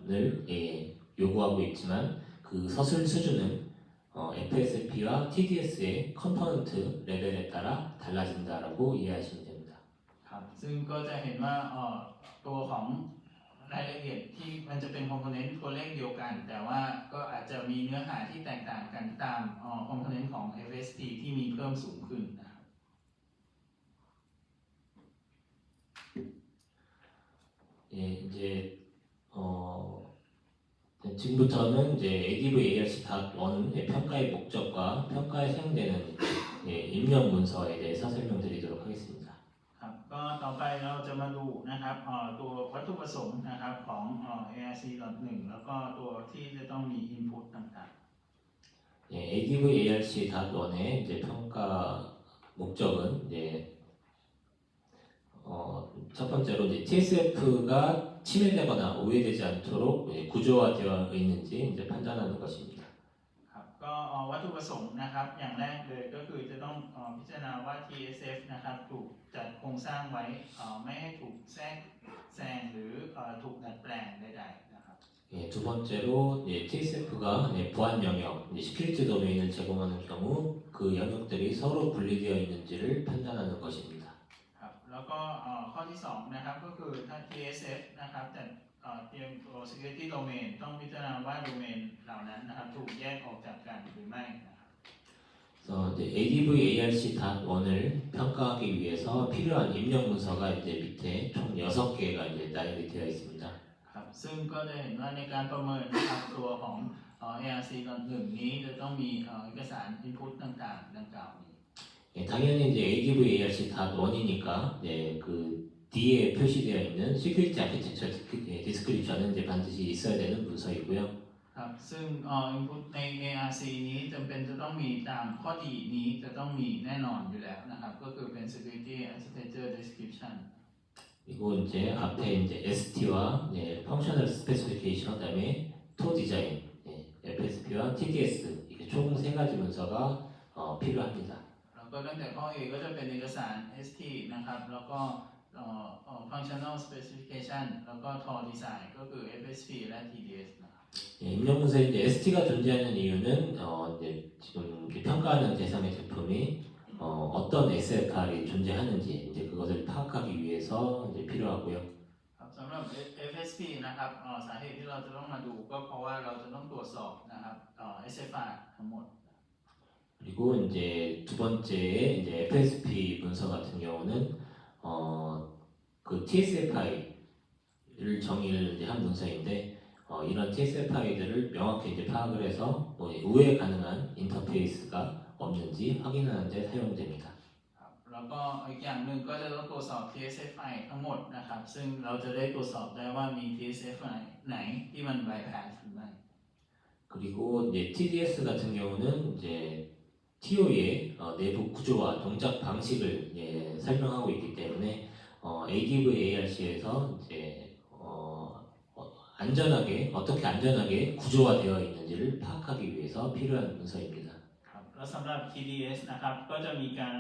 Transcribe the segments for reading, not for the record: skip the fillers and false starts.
임명을 요구하고 있지만 그 서술 수준은 FSP와 TDS의 컴포넌트 레벨에 따라 달라진다라고 이해하시면 됩니다. ครับซึ่งก็จะเห็นว่าตัวของรายละเอียดที่มันจะเป็นคอมโพเนนต์ตัวเลขเดียวกันแต่ว่าก็อาจจะมีเนื้อหาที่แตกต่างกันตามคอมโพเนนต์ของ FSP ที่มีเพิ่มสูงขึ้นนะครับ 이제 지금부터는 이제 ADV-ARC.1의 평가의 목적과 평가에 사용되는 입력 문서에 대해서 설명드리도록 하겠습니다. ครับก็ต่อไปเราจะมาดูนะครับตัววัตถุประสงค์นะครับของ ARC.1 แล้วก็ตัวที่จะต้องมี input ต่างๆ ADV-ARC.1의 이제 평가 목적은 이제 첫 번째로 이제 TSF가 침해되거나 오해되지 않도록 구조화되어 있는지 이제 판단하는 것입니다. ครับก็วัตถุประสงค์นะครับอย่างแรกเลยก็คือจะต้องพิจารณาว่า TSF นะครับถูกจัดโครงสร้างไว้ไม่ให้ถูกแทรกแซงหรือถูกดัดแปลงใดๆนะครับ 두 번째로 TSF가 보안 영역, 시큐리티 도메인을 제공하는 경우 그 영역들이 서로 분리되어 있는지를 판단하는 것입니다. ครับแล้วก็ข้อที่สองนะครับก็คือถ้า TSF นะครับแต่เตรียมตัว security domain ต้องพิจารณาว่าโดเมนเหล่านั้นนะครับถูกแยกออกจากกันหรือไม่นะครับ 그래서 이제 ADV-ARC.1을 평가하기 위해서 필요한 입력 문서가 이제 밑에 총 6개가 이제 나열이 되어 있습니다. ครับซึ่งก็จะเห็นว่าในการประเมินนะครับตัวของ ARC.1 นี้จะต้องมีเอกสาร input ต่างๆดังกล่าวนี้ 당연히 이제 ADV-ARC.1이니까 그 D에 표시되어 있는 시큐리티 아키텍처 디스크립션은 이제 반드시 있어야 되는 문서이고요. ครับซึ่งinput ใน ARC นี้จำเป็นจะต้องมีตามข้อดีนี้จะต้องมีแน่นอนอยู่แล้วนะครับก็คือเป็น security architecture description 그리고 이제 앞에 이제 ST와 functional specification 그다음에 to design, FSP와 TDS 이렇게 총 3가지 문서가 필요합니다. แล้วก็ตั้งแต่ข้อ A ก็จะเป็นเอกสาร ST นะครับแล้วก็functional specification แล้วก็ to design ก็คือ FSP และ TDS นะครับ 입력 문서에 이제 ST가 존재하는 이유는 이제 지금 평가하는 대상의 제품이 어떤 SFR이 존재하는지 이제 그것을 파악하기 위해서 이제 필요하고요. ครับสำหรับ FSP นะครับสาเหตุที่เราจะต้องมาดูก็เพราะว่าเราจะต้องตรวจสอบนะครับSFR ทั้งหมด 그리고 이제 두 번째에 이제 FSP 문서 같은 경우는 그 TSFI를 정의를 이제 한 문서인데 이런 TSFI들을 명확히 이제 파악을 해서 우회 가능한 인터페이스가 없는지 확인하는 데 사용됩니다. แล้วก็อีกอย่างหนึ่งก็จะต้องตรวจสอบ TSFI ทั้งหมดนะครับซึ่งเราจะได้ตรวจสอบได้ว่ามี TSFI ไหนที่มัน bypass หรือไม่ 그리고 이제 TDS 같은 경우는 이제 TO의 내부 구조와 동작 방식을 설명하고 있기 때문에 ADV-ARC에서 이제 어떻게 안전하게 구조화되어 있는지를 파악하기 위해서 필요한 문서입니다. ครับแล้วสำหรับ TDS นะครับก็จะมีการ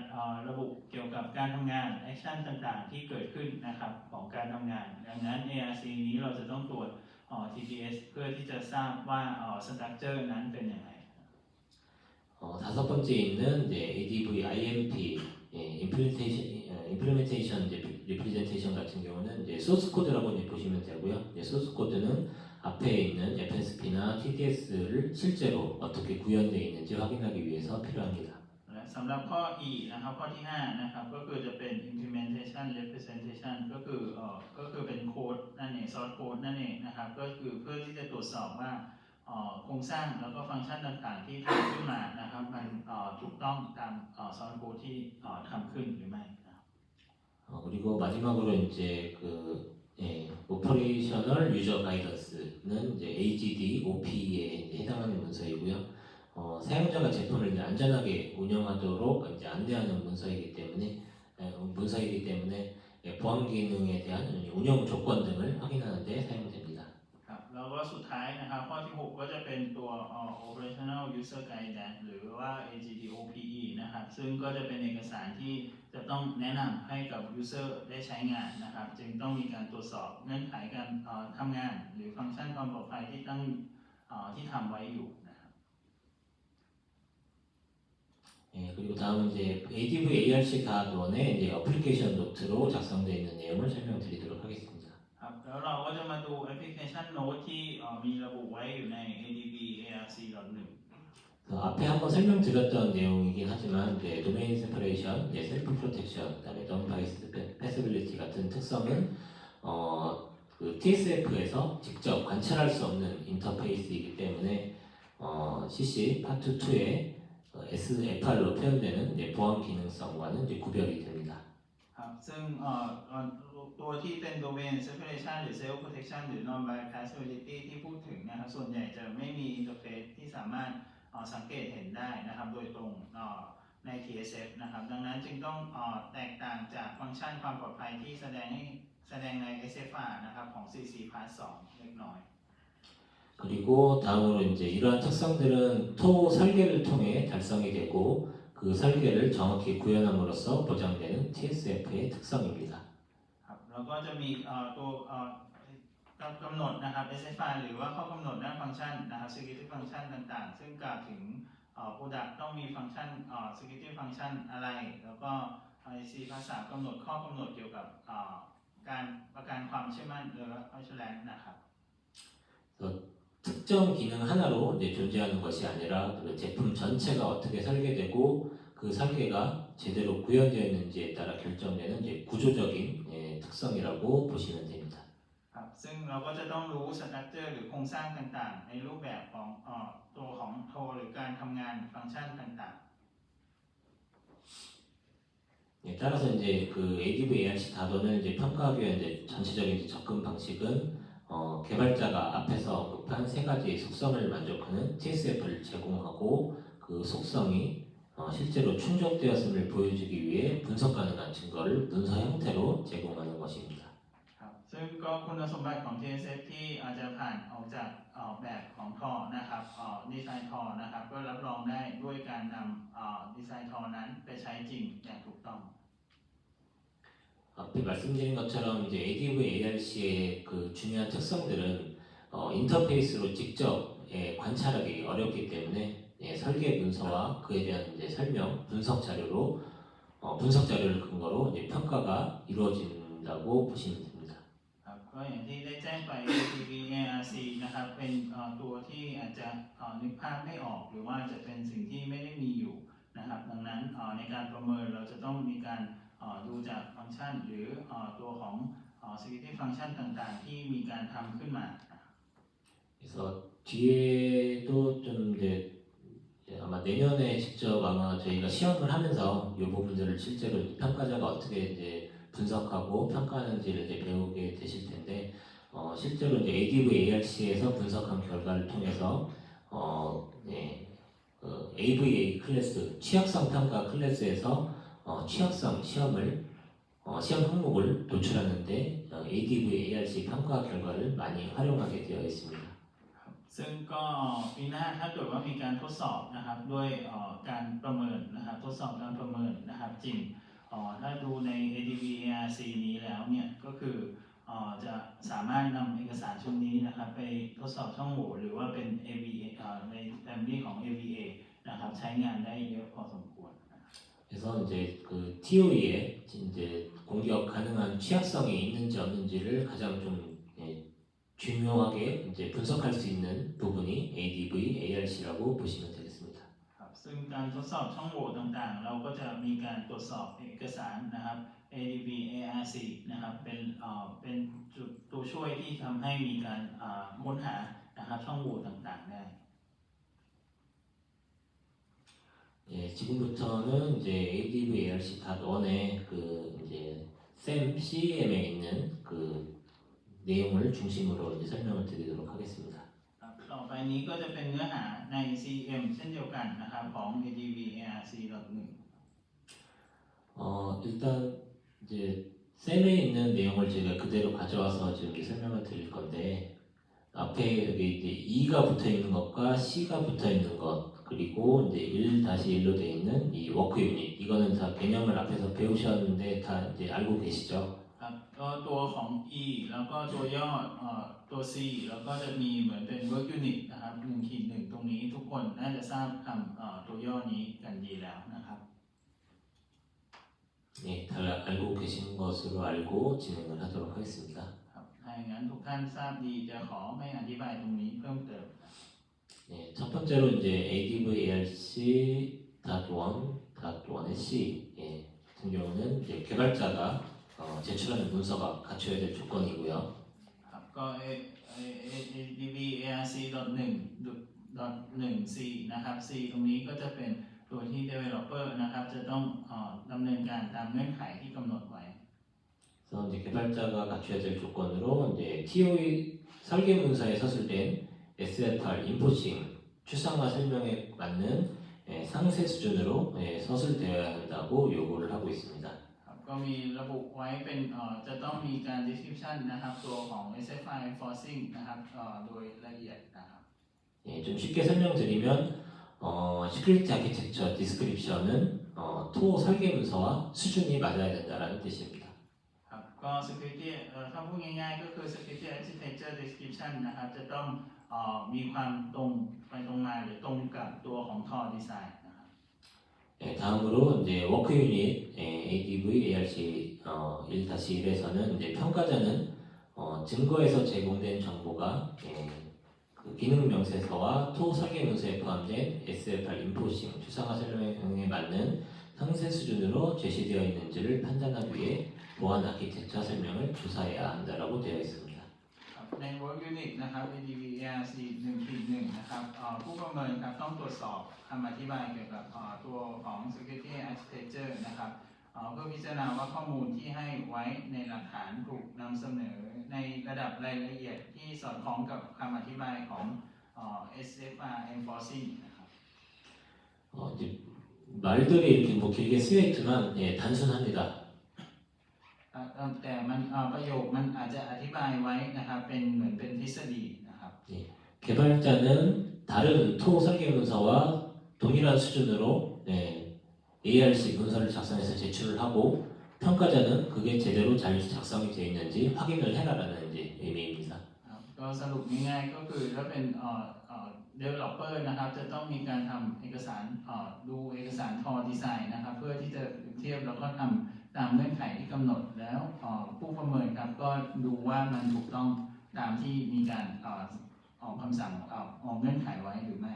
ระบุเกี่ยวกับการทำงาน action ต่างๆที่เกิดขึ้นนะครับของการทำงานดังนั้น ARC นี้เราจะต้องตรวจTDS เพื่อที่จะทราบว่าstructure นั้นเป็นยังไง 다섯 번째 있는 이제 ADV-IMP implementation representation 같은 경우는 이제 source code라고 이제 보시면 되고요. source code는 앞에 있는 FSP나 TDS를 실제로 어떻게 구현되어 있는지 확인하기 위해서 필요합니다. สำหรับข้อ E นะครับข้อที่5นะครับก็คือจะเป็น implementation representation ก็คือเป็นโค้ดนั่นเอง source code นั่นเองนะครับก็คือเพื่อที่จะตรวจสอบว่าโครงสร้างแล้วก็ฟังก์ชันต่างๆที่ทำขึ้นมานะครับมันถูกต้องตาม source code ที่ทำขึ้นหรือไม่ 그리고 마지막으로 이제 Operational User Guidance는 이제 AGD, OP에 해당하는 문서이고요. 사용자가 제품을 이제 안전하게 운영하도록 이제 안내하는 문서이기 때문에 보안 기능에 대한 운영 조건 등을 확인하는 데 사용됩니다. ครับแล้วก็ สุดท้ายนะครับข้อที่ 6 ก็จะเป็นตัวoperational user guidance หรือว่า AGDOPE นะครับซึ่งก็จะเป็นเอกสารที่จะต้องแนะนำให้กับ user ได้ใช้งานนะครับจึงต้องมีการตรวจสอบเงื่อนไขการทำงานหรือฟังก์ชันความปลอดภัยที่ที่ทำไว้อยู่นะครับ 예, 그리고 다음은 이제 ADV ARC 가드원의 이제 어플리케이션 노트로 작성되어 있는 내용을 설명드리도록 하겠습니다. ครับแล้วเราก็จะมาดูแอปพลิเคชันโน้ตที่มีระบุไว้อยู่ใน ADB ARC.1 앞에 한번 설명드렸던 내용이긴 하지만 이제 도메인 세퍼레이션, 셀프 프로텍션, 그다음에 넌 바이스 패스빌리티 같은 특성은 그 TSF에서 직접 관찰할 수 없는 인터페이스이기 때문에 CC 파트 2의 SFR로 표현되는 이제 보안 기능성과는 이제 구별이 됩니다. ครับซึ่งตัวที่เป็น Domain Separation หรือ Self Protection หรือ Non Bypassability ที่พูดถึงนะครับส่วนใหญ่จะไม่มีอินเทอร์เฟซที่สามารถสังเกตเห็นได้นะครับโดยตรงใน TSF นะครับดังนั้นจึงต้องแตกต่างจากฟังก์ชันความปลอดภัยที่แสดงใน SFR นะครับของ CC Part 2 เล็กน้อย 그리고 다음으로 이제 이러한 특성들은 토 설계를 통해 달성이 되고 그 설계를 정확히 구현함으로써 보장되는 TSF의 특성입니다. ครับแล้วก็จะมีตัวกำหนดนะครับ SFR หรือว่าข้อกำหนดด้านฟังก์ชันนะครับ security function ต่างๆ ซึ่งกล่าวถึง product ต้องมีฟังก์ชันsecurity function อะไร แล้วก็ IC ภาษากำหนดข้อกำหนดเกี่ยวกับการประกันความเชื่อมั่นหรือ assurance นะครับ 특정 기능 하나로 이제 존재하는 것이 아니라 그 제품 전체가 어떻게 설계되고 그 설계가 제대로 구현되어 있는지에 따라 결정되는 이제 구조적인 특성이라고 보시면 됩니다. ครับซึ่งเราก็จะต้องรู้ structure หรือโครงสร้างต่างๆ ในรูปแบบของตัวของโทรหรือการทำงานฟังก์ชันต่างๆ 따라서 이제 그 ADV ARC 다도는 이제 평가하기 위한 이제 전체적인 이제 접근 방식은 개발자가 앞에서 언급한 세 가지 속성을 만족하는 TSF를 제공하고 그 속성이 실제로 충족되었음을 보여주기 위해 분석 가능한 증거를 문서 형태로 제공하는 것입니다. ครับซึ่งก็คุณสมบัติของ TSF ที่อาจจะผ่านออกจากแบบของทอนะครับดีไซน์ทอนะครับก็รับรองได้ด้วยการนำดีไซน์ทอนั้นไปใช้จริงอย่างถูกต้อง 앞에 말씀드린 것처럼 이제 ADV ARC의 그 중요한 특성들은 인터페이스로 직접 관찰하기 어렵기 때문에 설계 문서와 그에 대한 이제 설명, 분석 자료를 근거로 이제 평가가 이루어진다고 보시면 됩니다. ครับก็อย่างที่ได้แจ้งไป ADB ARC นะครับเป็นตัวที่อาจจะนึกภาพไม่ออกหรือว่าจะเป็นสิ่งที่ไม่ได้มีอยู่นะครับดังนั้นในการประเมินเราจะต้องมีการดูจากฟังก์ชันหรือตัวของ security function ต่างๆ ที่มีการทำขึ้นมา 그래서 뒤에도 좀 이제 아마 내년에 직접 아마 저희가 시험을 하면서 이 부분들을 실제로 평가자가 어떻게 이제 분석하고 평가하는지를 이제 배우게 되실 텐데 실제로 이제 ADV ARC에서 분석한 결과를 통해서 AVA 클래스 취약성 평가 클래스에서 취약성 시험 항목을 도출하는데 ADV ARC 평가 결과를 많이 활용하게 되어 있습니다. ซึ่งก็ปีหน้าถ้าเกิดว่ามีการทดสอบนะครับด้วยการประเมินนะครับทดสอบการประเมินนะครับจริงถ้าดูใน ADB ARC นี้แล้วเนี่ยก็คือจะสามารถนำเอกสารชุดนี้นะครับไปทดสอบช่องโหว่หรือว่าเป็น AVA ใน family ของ AVA นะครับใช้งานได้เยอะพอสมควร 그래서 이제 그 TOE에 이제 공격 가능한 취약성이 있는지 없는지를 가장 좀 중요하게 이제 분석할 수 있는 부분이 ADV ARC라고 보시면 되겠습니다. ครับซึ่งการทดสอบช่องโหว่ต่างๆ เราก็จะมีการตรวจสอบเอกสารนะครับ ADB ARC นะครับเป็นจุดตัวช่วยที่ทำให้มีการค้นหานะครับช่องโหว่ต่างๆได้ 지금부터는 이제 ADV ARC.1의 그 이제 SAM CEM에 있는 그 내용을 중심으로 이제 설명을 드리도록 하겠습니다. ครับต่อไปนี้ก็จะเป็นเนื้อหาใน CM เช่นเดียวกันนะครับของ ADB ARC.1 일단 이제 SAM에 있는 내용을 제가 그대로 가져와서 지금 설명을 드릴 건데 앞에 앞에 여기 이제 2가 붙어 있는 것과 C가 붙어 있는 것 그리고 이제 1-1로 되어 있는 이 워크 유닛 이거는 다 개념을 앞에서 배우셨는데 다 이제 알고 계시죠? ครับก็ตัวของ E แล้วก็ตัวย่อตัว C แล้วก็จะมีเหมือนเป็น work unit นะครับ1-1ตรงนี้ทุกคนน่าจะทราบคำตัวย่อนี้กันดีแล้วนะครับ 네, 다 알고 계신 것으로 알고 진행을 하도록 하겠습니다. ครับถ้าอย่างนั้นทุกท่านทราบดีจะขอไม่อธิบายตรงนี้เพิ่มเติม 네, 첫 번째로 이제 ADV ARC.1.1의 C 예, 같은 경우는 이제 개발자가 제출하는 문서가 갖춰야 될 조건이고요. ครับก็ ADV ARC 1.1 C นะครับ C ตรงนี้ก็จะเป็นตัวที่ developer นะครับจะต้องดำเนินการตามเงื่อนไขที่กำหนดไว้ 그래서 이제 개발자가 갖춰야 될 조건으로 이제 TOE 설계 문서에 서술된 SFR 인포싱 추상화 설명에 맞는 상세 수준으로 서술되어야 한다고 요구를 하고 있습니다. ครับก็มีระบุไว้เป็นจะต้องมีการ description นะครับตัวของ SFI enforcing นะครับโดยละเอียดนะครับ 예, 좀 쉽게 설명드리면 시큐리티 아키텍처 디스크립션은 TO 설계 문서와 수준이 맞아야 된다는 뜻입니다. ครับก็ security ถ้าพูดง่ายๆก็คือ security architecture description นะครับจะต้องมีความตรงไปตรงมาหรือตรงกับตัวของ TOR design นะครับ 예, 다음으로 이제 워크 유닛 ADV ARC 1-1에서는 이제 평가자는 증거에서 제공된 정보가 그 기능 명세서와 TO 설계 문서에 포함된 SFR 인포싱 추상화 설명에 맞는 상세 수준으로 제시되어 있는지를 판단하기 위해 보안 아키텍처 설명을 조사해야 한다라고 되어 있습니다. ครับใน work unit นะครับ ADV ARC 1.1 นะครับผู้ประเมินครับต้องตรวจสอบคำอธิบายเกี่ยวกับตัวของ security architecture นะครับเพื่อพิจารณาว่าข้อมูลที่ให้ไว้ในหลักฐานถูกนำเสนอในระดับรายละเอียดที่สอดคล้องกับคำอธิบายของSFR enforcing นะครับ 이제 말들이 이렇게 뭐 길게 쓰여 있지만 단순합니다. แต่มันประโยคมันอาจจะอธิบายไว้นะครับเป็นเหมือนเป็นทฤษฎีนะครับ 개발자는 다른 TO 설계 문서와 동일한 수준으로 ARC 문서를 작성해서 제출을 하고 평가자는 그게 제대로 잘 작성이 되어 있는지 확인을 해라라는 이제 의미입니다. ก็สรุปง่ายๆก็คือถ้าเป็นdeveloper นะครับจะต้องมีการทำเอกสารดูเอกสาร TOR design นะครับเพื่อที่จะเทียบแล้วก็ทำตามเงื่อนไขที่กำหนดแล้วผู้ประเมินครับก็ดูว่ามันถูกต้องตามที่มีการออกคำสั่งออกเงื่อนไขไว้หรือไม่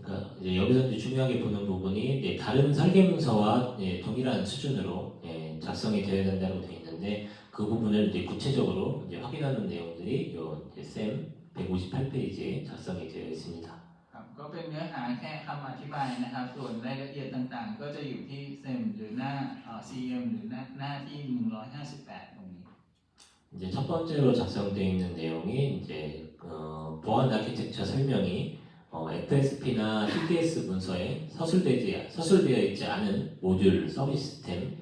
그러니까 이제 여기서 이제 중요하게 보는 부분이 다른 설계 문서와 동일한 수준으로 작성이 되어야 된다고 되어 있는데 그 부분을 이제 구체적으로 이제 확인하는 내용들이 요 쌤 158페이지에 작성이 되어 있습니다. ครับก็เป็นเนื้อหาแค่คำอธิบายนะครับส่วนรายละเอียดต่างๆ ก็จะอยู่ที่เซมหรือหน้า CM หรือหน้าที่ 158 ตรงนี้ 이제 첫 번째로 작성되어 있는 내용이 이제 보안 아키텍처 설명이 FSP나 TDS 문서에 서술되어 있지 않은 모듈, 서비스 시스템,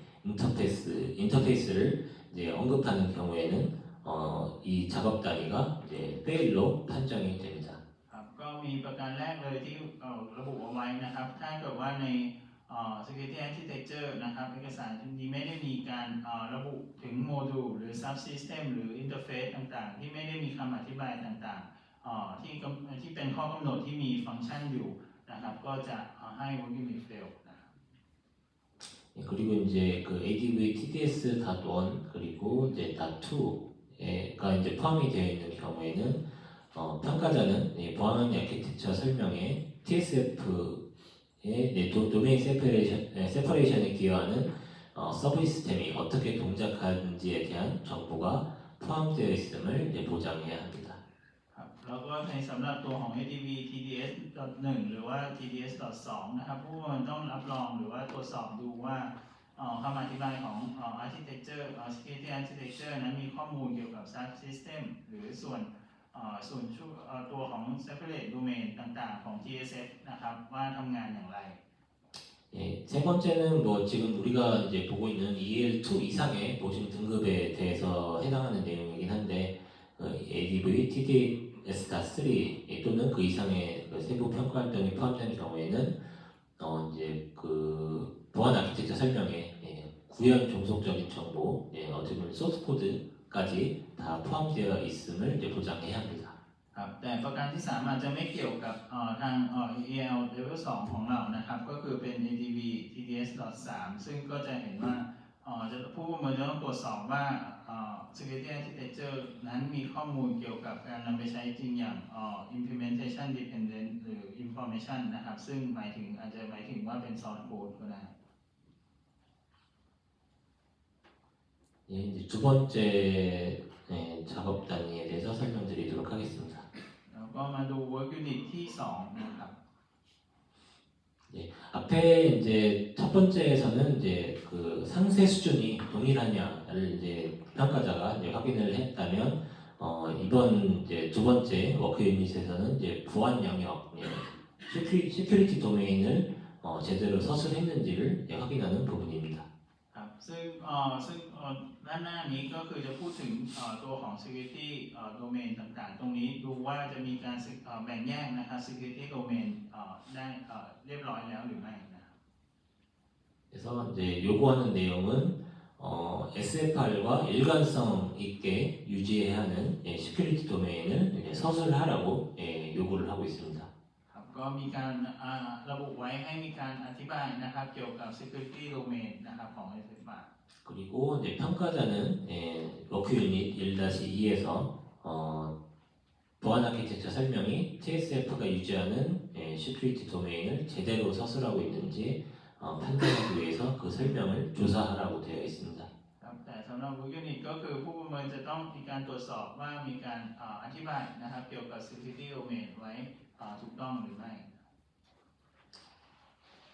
인터페이스를 이제 언급하는 경우에는 이 작업 단위가 이제 fail로 판정이 됩니다. ครับก็มีประการแรกเลยที่ระบุเอาไว้นะครับถ้าเกิดว่าในsecurity architecture นะครับเอกสารนี้ไม่ได้มีการระบุถึงโมดูลหรือ subsystem หรือ interface ต่างๆ ที่ไม่ได้มีคำอธิบายต่างๆที่เป็นข้อกำหนดที่มีฟังก์ชันอยู่นะครับก็จะให้ work unit fail นะครับ 그리고 이제 그 ADV TDS.1 그리고 이제 .2가 이제 포함이 되어 있는 경우에는 평가자는 보안 아키텍처 설명에 TSF의 도메인 세퍼레이션에 기여하는 서비스 시스템이 어떻게 동작하는지에 대한 정보가 포함되어 있음을 보장해야 합니다. ครับแล้วก็ในสำหรับตัวของ ADV TDS.1 หรือว่า TDS.2 นะครับผู้ประเมินต้องรับรองหรือว่าตรวจสอบดูว่าคำอธิบายของ architecture security architecture นั้นมีข้อมูลเกี่ยวกับ subsystem หรือส่วนตัวของ separate domain ต่างๆของ TSF นะครับว่าทำงานอย่างไร 예, 세 번째는 뭐 지금 우리가 이제 보고 있는 EL2 이상의 모듈 등급에 대해서 해당하는 내용이긴 한데 ADV, TDS-3 또는 그 이상의 그 세부 평가 활동이 포함된 경우에는 이제 그 보안 아키텍처 설명에 구현 종속적인 정보, 어떻게 보면 소스 코드까지 다 포함되어 있음을 이제 보장해야 합니다. ครับแต่ประการที่ 3 อาจจะไม่เกี่ยวกับทางEL Level 2 ของเรานะครับก็คือเป็น ADV TDS.3 ซึ่งก็จะเห็นว่าจะผู้ประเมินจะต้องตรวจสอบว่าSecurity Architecture นั้นมีข้อมูลเกี่ยวกับการนำไปใช้จริงอย่างImplementation Dependent หรือ Information นะครับซึ่งอาจจะหมายถึงว่าเป็น Source Code ก็ได้ 이제 두 번째 작업 단위에 대해서 설명드리도록 하겠습니다. แล้วก็มาดู Work Unit ที่ 2 นะครับ 앞에 이제 첫 번째에서는 이제 그 상세 수준이 동일하냐를 이제 평가자가 이제 확인을 했다면 이번 이제 두 번째 워크 유닛에서는 이제 보안 영역, 시큐리티 도메인을 제대로 서술했는지를 이제 확인하는 부분입니다. ครับซึ่งด้านหน้านี้ก็คือจะพูดถึงตัวของ security domain ต่างๆ ตรงนี้ดูว่าจะมีการแบ่งแยกนะครับ security domain ได้เรียบร้อยแล้วหรือไม่นะครับ 그래서 이제 요구하는 내용은 SFR과 일관성 있게 유지해야 하는 시큐리티 도메인을 이제 서술하라고 요구를 하고 있습니다. ครับก็มีการระบุไว้ให้มีการอธิบายนะครับเกี่ยวกับ security domain นะครับของ SFR 그리고 이제 평가자는 워크 유닛 1-2에서 보안 아키텍처 설명이 TSF가 유지하는 시큐리티 도메인을 제대로 서술하고 있는지 판단하기 위해서 그 설명을 조사하라고 되어 있습니다. ครับแต่สำหรับ Work Unit ก็คือผู้ประเมินจะต้องมีการตรวจสอบว่ามีการอธิบายนะครับเกี่ยวกับ security domain ไว้ถูกต้องหรือไม่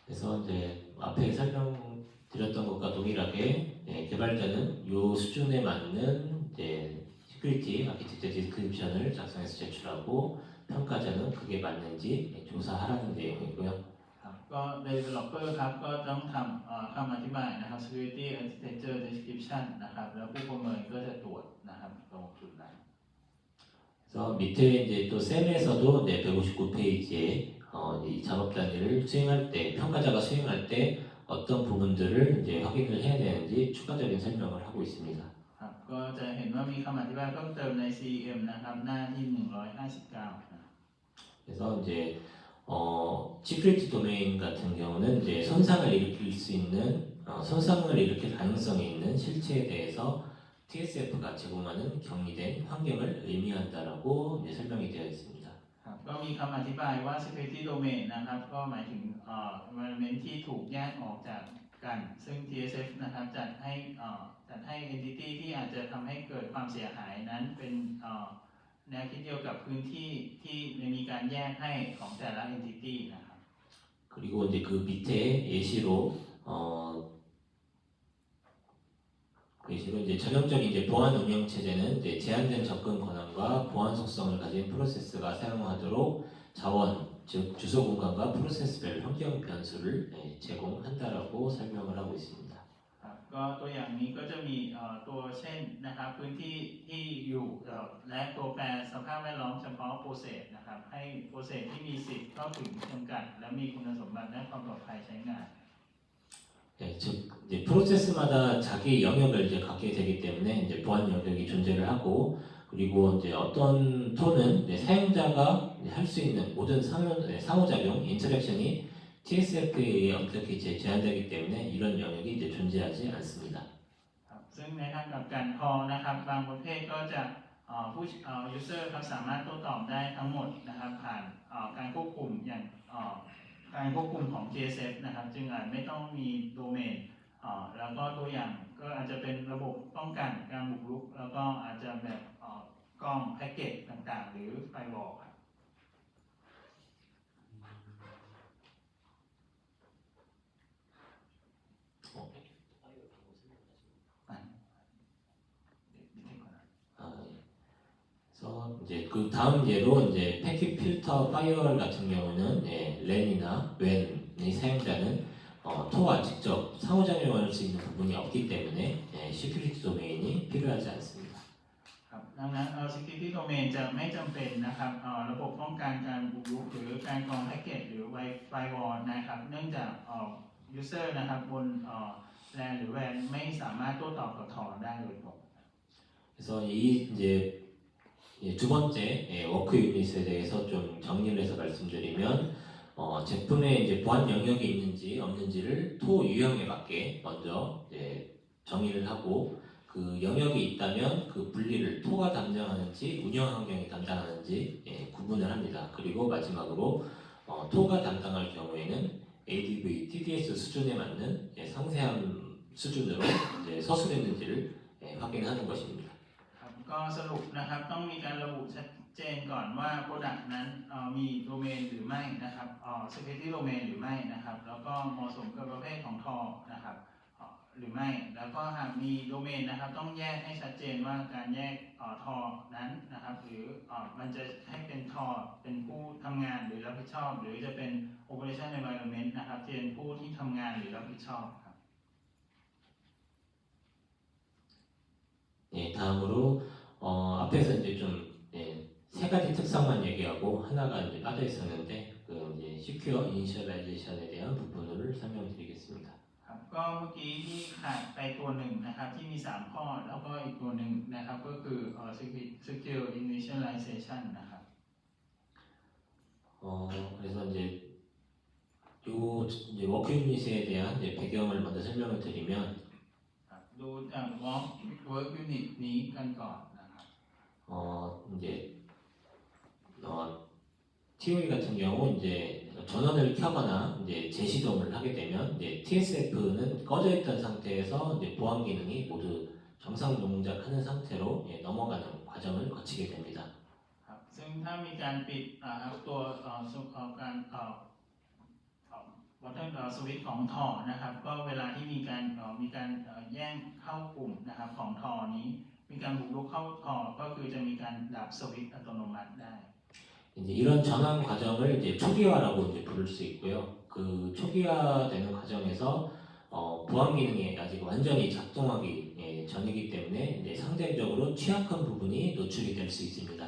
그래서 이제 앞에 설명드렸던 것과 동일하게 개발자는 이 수준에 맞는 이제 시큐리티 아키텍처 디스크립션을 작성해서 제출하고 평가자는 그게 맞는지 조사하라는 내용이고요. ครับก็ developer ครับก็ต้องทำคำอธิบายนะครับ security architecture description นะครับแล้วผู้ประเมินก็จะตรวจนะครับตรงจุดนั้น 그래서 밑에 이제 또 셈에서도 159페이지에 이 작업 단위를 수행할 때 평가자가 수행할 때 어떤 부분들을 이제 확인을 해야 되는지 추가적인 설명을 하고 있습니다. ครับก็จะเห็นว่ามีคำอธิบายเพิ่มเติมใน CEM นะครับหน้าที่ 159 그래서 이제 시큐리티 도메인 같은 경우는 이제 손상을 일으킬 수 있는 손상을 일으킬 가능성이 있는 실체에 대해서 TSF가 제공하는 격리된 환경을 의미한다라고 이제 설명이 되어 있습니다. ครับก็มีคำอธิบายว่า security domain นะครับก็หมายถึงenvironment ที่ถูกแยกออกจากกันซึ่ง TSF นะครับจัดให้ entity ที่อาจจะทำให้เกิดความเสียหายนั้นเป็นแนวคิดเดียวกับพื้นที่ที่มีการแยกให้ของแต่ละ entity นะครับ 그리고 이제 그 밑에 예시로 이제 전형적인 이제 보안 운영 체제는 이제 제한된 접근 권한과 보안 속성을 가진 프로세스가 사용하도록 자원, 즉 주소 공간과 프로세스별 환경 변수를 제공한다라고 설명을 하고 있습니다. ครับก็ตัวอย่างนี้ก็จะมีตัวเช่นนะครับพื้นที่ที่อยู่และตัวแปรสภาพแวดล้อมเฉพาะ process นะครับให้ process ที่มีสิทธิ์เข้าถึงจำกัดและมีคุณสมบัติและความปลอดภัยใช้งาน 즉 이제 프로세스마다 자기 영역을 이제 갖게 되기 때문에 이제 보안 영역이 존재를 하고 그리고 이제 어떤 톤은 이제 사용자가 할 수 있는 모든 상호작용, 인터랙션이 TSF에 의해 어떻게 이제 제한되기 때문에 이런 영역이 이제 존재하지 않습니다. ครับซึ่งในทางกลับกันพอนะครับบางประเภทก็จะผู้user ครับสามารถโต้ตอบได้ทั้งหมดนะครับผ่านการควบคุมอย่างการควบคุมของ TSF นะครับจึงอาจไม่ต้องมีโดเมนแล้วก็ตัวอย่างก็อาจจะเป็นระบบป้องกันการบุกรุกแล้วก็อาจจะแบบกล้องแพ็กเกจต่างๆหรือไฟวอลครับ 그래서 이제 그 다음 예로 이제 패킷 필터 파이어월 같은 경우는 랜이나 웬의 사용자는 토와 직접 상호작용할 수 있는 부분이 없기 때문에 시큐리티 도메인이 필요하지 않습니다. ครับใน ดังนั้นsecurity domain จะไม่จำเป็นนะครับระบบป้องกันการบุกรุกหรือการกรองแพ็กเกจหรือ firewall นะครับเนื่องจากuser นะครับบนLAN หรือ WAN ไม่สามารถโต้ตอบกับถอได้โดยตรง 그래서 이 이제 두 번째 워크 유닛에 대해서 좀 정리를 해서 말씀드리면 제품에 이제 보안 영역이 있는지 없는지를 토 유형에 맞게 먼저 이제 정의를 하고 그 영역이 있다면 그 분리를 토가 담당하는지 운영 환경이 담당하는지 구분을 합니다. 그리고 마지막으로 토가 담당할 경우에는 ADV, TDS 수준에 맞는 상세한 수준으로 이제 서술했는지를 확인하는 것입니다. ครับก็สรุปนะครับต้องมีการระบุชัดเจนก่อนว่า Product นั้นมีโดเมนหรือไม่นะครับSecurity Domain หรือไม่นะครับแล้วก็เหมาะสมกับประเภทของทอนะครับหรือไม่แล้วก็หากมีโดเมนนะครับต้องแยกให้ชัดเจนว่าการแยกทอนั้นนะครับหรือมันจะให้เป็นทอเป็นผู้ทำงานหรือรับผิดชอบหรือจะเป็น Operation Environment นะครับที่เป็นผู้ที่ทำงานหรือรับผิดชอบครับ 다음으로 앞에서 이제 좀 세 가지 특성만 얘기하고 하나가 이제 빠져 있었는데 그 이제 Secure Initialization에 대한 부분을 설명드리겠습니다. ครับก็เมื่อกี้ที่ขาดไปตัวหนึ่งนะครับที่มี3ข้อแล้วก็อีกตัวหนึ่งนะครับก็คือSecure Initialization นะครับ 그래서 이제 이제 워크 유닛에 대한 이제 배경을 먼저 설명을 드리면 ครับดูจาก Work Unit นี้กันก่อนนะครับ 이제 TOE 같은 경우 이제 전원을 켜거나 이제 재시동을 하게 되면 이제 TSF는 꺼져 있던 상태에서 이제 보안 기능이 모두 정상 동작하는 상태로 넘어가는 과정을 거치게 됩니다. ครับซึ่งถ้ามีการปิดตัวการวัตถุสวิตช์ของทอนะครับก็เวลาที่มีการแย่งเข้ากลุ่มนะครับของทอนี้มีการบุกรุกเข้าทอก็คือจะมีการดับสวิตช์อัตโนมัติได้ 이제 이런 전환 과정을 이제 초기화라고 이제 부를 수 있고요. 그 초기화되는 과정에서 보안 기능이 아직 완전히 작동하기 전이기 때문에 이제 상대적으로 취약한 부분이 노출이 될 수 있습니다.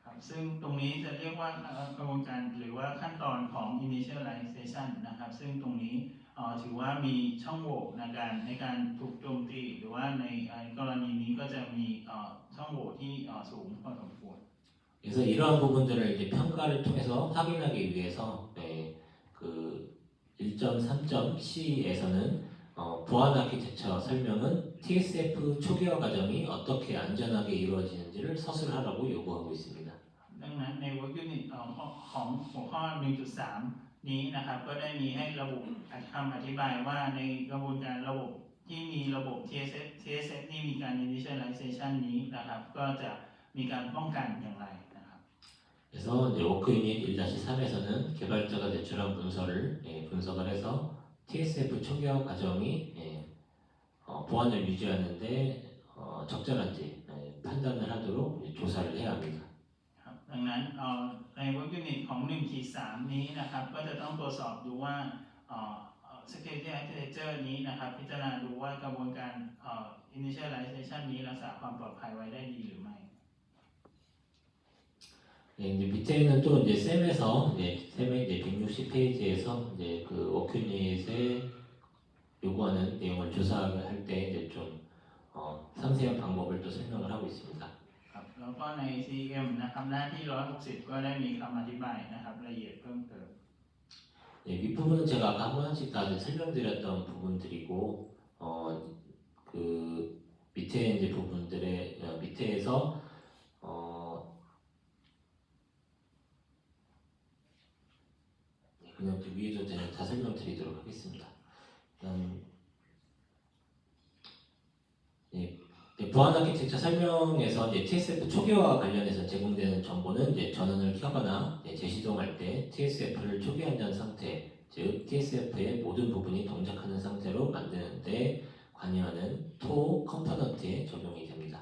ครับซึ่งตรงนี้จะเรียกว่ากระบวนการหรือว่าขั้นตอนของ initialization นะครับซึ่งตรงนี้ถือว่ามีช่องโหว่ในการถูกโจมตีหรือว่าในกรณีนี้ก็จะมีช่องโหว่ที่สูงพอสมควร 그래서 이러한 부분들을 이제 평가를 통해서 확인하기 위해서 그 1.3.C에서는 보안 아키텍처 설명은 TSF 초기화 과정이 어떻게 안전하게 이루어지는지를 서술하라고 요구하고 있습니다. ดังนั้นใน Work Unit ของหัวข้อ 1.3 นี้นะครับก็ได้มีให้ระบุคำอธิบายว่าในกระบวนการระบบที่มีระบบ TSF นี่มีการ initialization นี้นะครับก็จะมีการป้องกันอย่างไร 그래서 이제 워크 유닛 1-3에서는 개발자가 제출한 문서를 분석을 해서 TSF 초기화 과정이 보안을 유지하는데 적절한지 판단을 하도록 조사를 해야 합니다. ดังนั้นใน Work Unit ของ 1.3 นี้นะครับก็จะต้องตรวจสอบดูว่า Security Architecture นี้นะครับพิจารณาดูว่ากระบวนการ Initialization นี้รักษาความปลอดภัยไว้ได้ดีหรือไม่ 이제 밑에는 또 이제 셈의 이제 160페이지에서 이제 그 워크 유닛에 요구하는 내용을 조사할 때 이제 좀 상세한 방법을 또 설명을 하고 있습니다. ครับแล้วก็ใน CM นะครับหน้าที่ 160 ก็ได้มีคำอธิบายนะครับละเอียดเพิ่มเติม 윗부분은 제가 아까 한 번씩 다 설명드렸던 부분들이고 그 밑에 이제 부분들의 밑에에서 그냥 위에도 다 설명드리도록 하겠습니다. 보안 아키텍처 설명에서 이제 TSF 초기화 관련해서 제공되는 정보는 이제 전원을 켜거나 재시동할 때 TSF를 초기 안전 상태, 즉 TSF의 모든 부분이 동작하는 상태로 만드는데 관여하는 토 컴포넌트에 적용이 됩니다.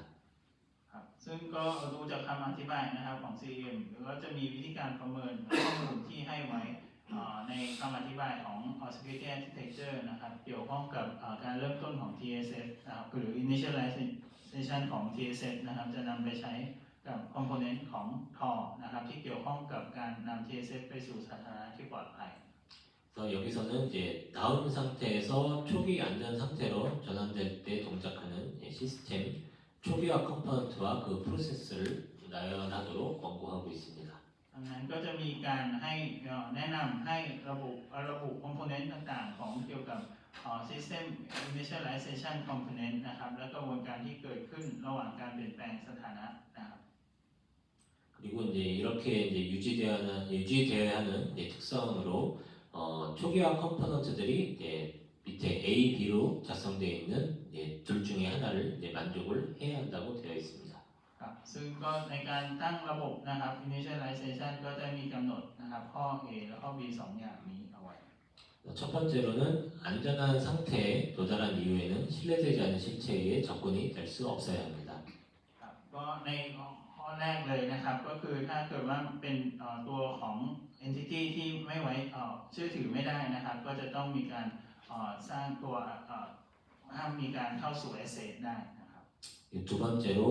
ครับซึ่งก็ดูจากคำอธิบายนะครับของ CM หรือว่าจะมีวิธีการประเมินข้อมูลที่ให้ไว้ในคำอธิบายของ Security Architecture นะครับเกี่ยวข้องกับการเริ่มต้นของ TSF นะครับหรือ Serialization ของ TSF นะครับจะนำไปใช้กับ Component ของ Tor นะครับที่เกี่ยวข้องกับการนำ TSF ไปสู่สาธารณะที่ปลอดภัย 그래서 여기서는 이제 다운 상태에서 초기 안전 상태로 전환될 때 동작하는 시스템 초기화 컴포넌트와 그 프로세스를 나열하도록 권고하고 있습니다. ดังนั้นก็จะมีการให้แนะนำให้ระบุ component ต่างๆของเกี่ยวกับsystem initialization component นะครับและกระบวนการที่เกิดขึ้นระหว่างการเปลี่ยนแปลงสถานะนะครับ 그리고 이제 이렇게 이제 유지되어야 하는 특성으로 초기화 컴포넌트들이 밑에 A, B로 작성되어 있는 둘 중에 하나를 만족을 해야 한다고 되어 있습니다. ครับซึ่งก็ในการตั้งระบบนะครับ initialization ก็จะมีกำหนดนะครับข้อ A และข้อ B สองอย่างนี้เอาไว้ 첫 번째로는 안전한 상태에 도달한 이후에는 신뢰되지 않은 실체에 접근이 될 수 없어야 합니다. ครับก็ในข้อแรกเลยนะครับก็คือถ้าเกิดว่าเป็นตัวของ entity ที่ไม่ไว้เชื่อถือไม่ได้นะครับก็จะต้องมีการสร้างตัวห้ามมีการเข้าสู่ asset ได้นะครับ 두 번째로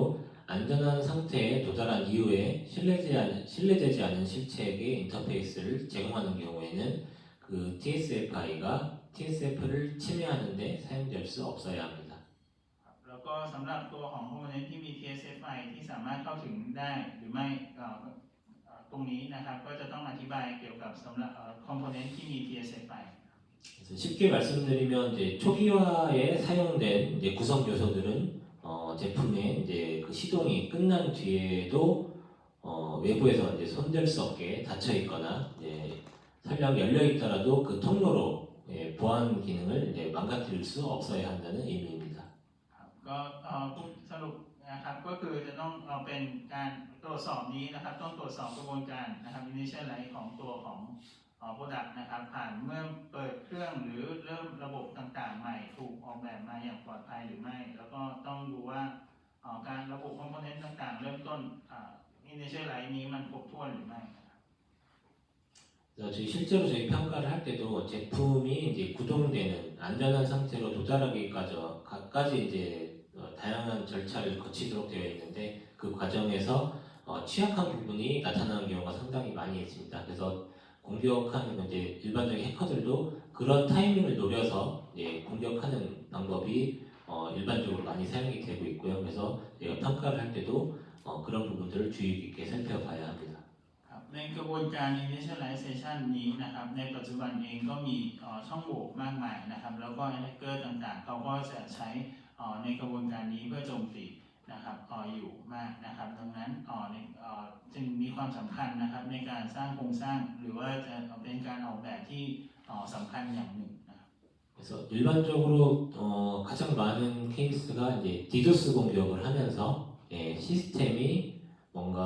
안전한 상태에 도달한 이후에 신뢰되지 않은 실체에게 인터페이스를 제공하는 경우에는 그 TSFI가 TSF를 침해하는 데 사용될 수 없어야 합니다. แล้วก็สำหรับตัวของ component ที่มี TSFI ที่สามารถเข้าถึงได้หรือไม่ตรงนี้นะครับก็จะต้องอธิบายเกี่ยวกับสำหรับ component ที่มี TSFI 그래서 쉽게 말씀드리면 이제 초기화에 사용된 이제 구성 요소들은 제품의 이제 그 시동이 끝난 뒤에도 외부에서 이제 손댈 수 없게 닫혀 있거나 설령 열려 있더라도 그 통로로 보안 기능을 망가뜨릴 수 없어야 한다는 의미입니다. ก็สรุปนะครับก็คือจะต้องเป็นการตรวจสอบนี้นะครับต้องตรวจสอบกระบวนการนะครับ initialize ของตัวของproduct นะครับผ่านเมื่อเปิดเครื่องหรือเริ่มระบบต่างๆใหม่ถูกออกแบบมาอย่างปลอดภัยหรือไม่แล้วก็ต้องดูว่าการระบบ component ต่างๆเริ่มต้นinitialize นี้มันครบถ้วนหรือไม่ 실제로 저희 평가를 할 때도 제품이 이제 구동되는 안전한 상태로 도달하기까지 이제 다양한 절차를 거치도록 되어 있는데 그 과정에서 취약한 부분이 나타나는 경우가 상당히 많이 있습니다. 그래서 공격하는 이제 일반적인 해커들도 그런 타이밍을 노려서 공격하는 방법이 일반적으로 많이 사용이 되고 있고요. 그래서 저희가 평가를 할 때도 그런 부분들을 주의 깊게 살펴봐야 합니다. ในกระบวนการ initialization นี้นะครับในปัจจุบันเองก็มีช่องโหว่มากมายนะครับแล้วก็ hacker ต่างๆเขาก็จะใช้ในกระบวนการนี้เพื่อโจมตีนะครับอยู่มากนะครับดังนั้นจึงมีความสำคัญนะครับในการสร้างโครงสร้างหรือว่าจะเป็นการออกแบบที่สำคัญอย่างหนึ่ง 그래서 일반적으로 가장 많은 케이스가 이제 디도스 공격을 하면서 시스템이 뭔가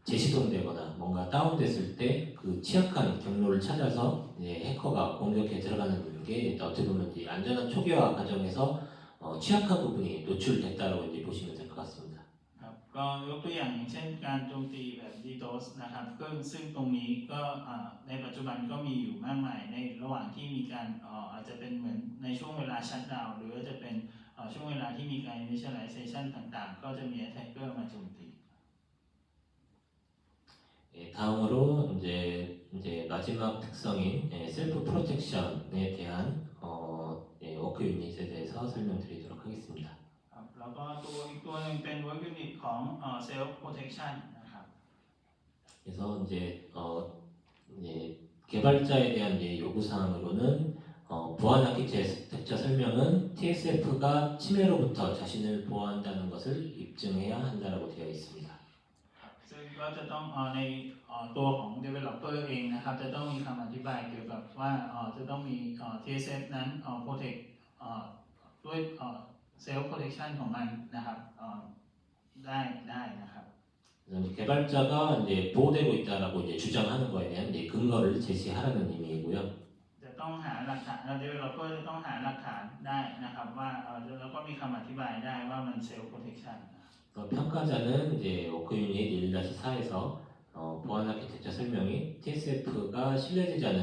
재시동되거나 뭔가 다운됐을 때 그 취약한 경로를 찾아서 해커가 공격에 들어가는 게 어떻게 보면 이제 안전한 초기화 과정에서 취약한 부분이 노출됐다고 이제 보시면 될 것 같습니다. ครับก็ยกตัวอย่างเช่นการโจมตีแบบ DDoS นะครับซึ่งตรงนี้ก็ในปัจจุบันก็มีอยู่มากมายในระหว่างที่มีการอาจจะเป็นเหมือนในช่วงเวลาชัตดาวน์หรือว่าจะเป็นช่วงเวลาที่มีการ initialization ต่างๆ ก็จะมี attacker มาโจมตี 다음으로 이제 마지막 특성인 셀프 프로텍션에 대한 워크 유닛에 대해서 설명드리도록 하겠습니다. ครับแล้วก็อีกตัวหนึ่งเป็น work unit ของ self protection นะครับ 그래서 이제 개발자에 대한 요구 사항으로는 보안 아키텍처 설명은 TSF가 침해로부터 자신을 보호한다는 것을 입증해야 한다고 되어 있습니다. ซึ่งก็จะต้องในตัวของ developer เองนะครับจะต้องมีคำอธิบายเกี่ยวกับว่าจะต้องมี TSF นั้นprotect ด้วย self protection ของมันนะครับได้นะครับ 개발자가 이제 보호되고 있다라고 이제 주장하는 거에 대한 근거를 제시하라는 의미이고요. จะต้องหาหลักฐาน developer จะต้องหาหลักฐานได้นะครับว่าแล้วก็มีคำอธิบายได้ว่ามัน self protection 평가자는 이제 워크 유닛 1-4에서 보안 아키텍처 설명이 TSF가 신뢰되지 않은